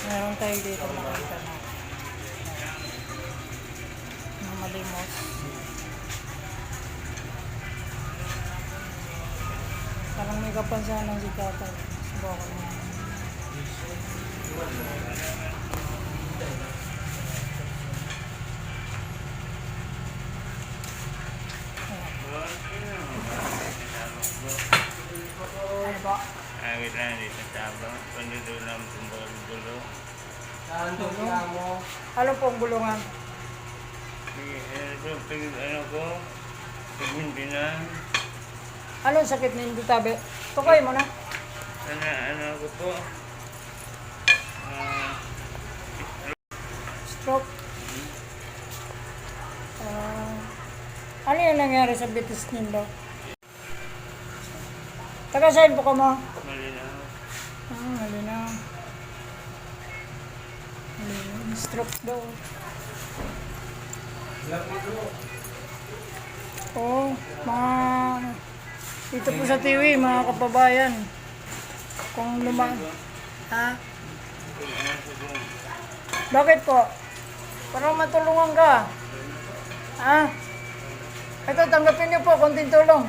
Meron tayo dito makita na malimos. Parang may kapansanan si tatay. Subukan mo. Ano ba? Agad lang dito sa tabang. Pandudulang gulo. Ano pong bulungan? Ano ko? Pagmintinan. Anong sakit ninyo tabi? Tukay mo na. Ano ko po? Stroke. Ano yung nangyari sa bitis nindo? Taga saan po ka mo? Malinaw. Malinaw. Malinaw. Stroke daw. Oo, mga dito po sa TV, mga kababayan. Kung ha? Bakit po? Para matulungan ka. Ha? Ito, tanggapin niyo po, konting tulong.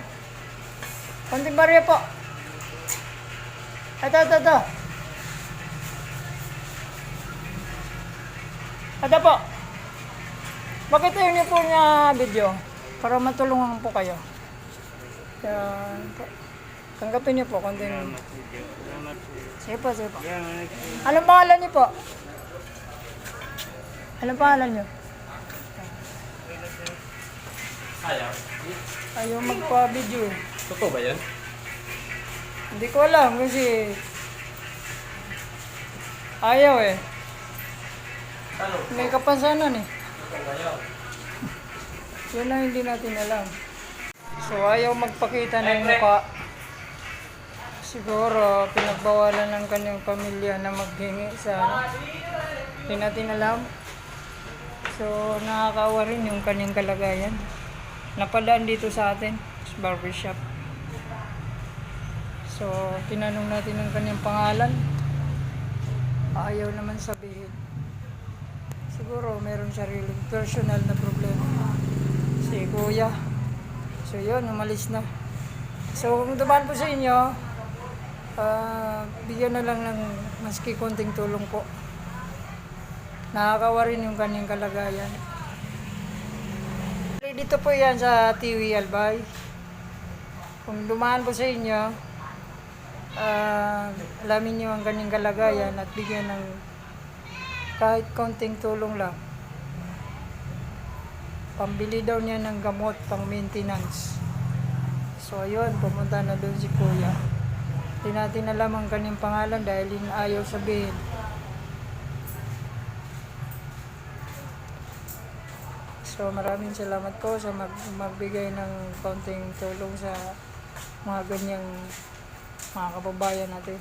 Konting barya po. Ito. Ito po. Bakit tayo niyo po niya video? Para matulungan po kayo. Kaya, tanggapin niyo po, konting. Sige po. Anong pangalan niyo po? Anong pangalan niyo? Ayaw magpa-video eh. Totoo ba yan? Hindi ko alam kasi ayaw eh. May kapansanan eh. Yun lang hindi natin alam. So ayaw magpakita ng mukha. Siguro pinagbawalan ng kanyang pamilya na maghingi sa hindi natin alam. So nakakaawa rin yung kanyang kalagayan. Napadaan dito sa atin sa barbershop. So tinanong natin ang kanyang pangalan. Ayaw naman sabihin. Siguro meron sariling personal na problema si kuya. So yun, umalis na. So kung dumaan po sa inyo, bigyan na lang ng maski konting tulong po. Nakakawa rin yung kanyang kalagayan. Dito po yan sa TV Albay. Kung dumaan po sa inyo, alamin nyo ang kanyang kalagayan at bigyan ng kahit konting tulong lang. Pambili daw niya ng gamot pang maintenance. So ayun, pumunta na doon si kuya. Hindi natin alam ang kanyang pangalan dahil ayaw sabihin. So maraming salamat po sa magbigay ng konting tulong sa mga ganyang mga kababayan natin.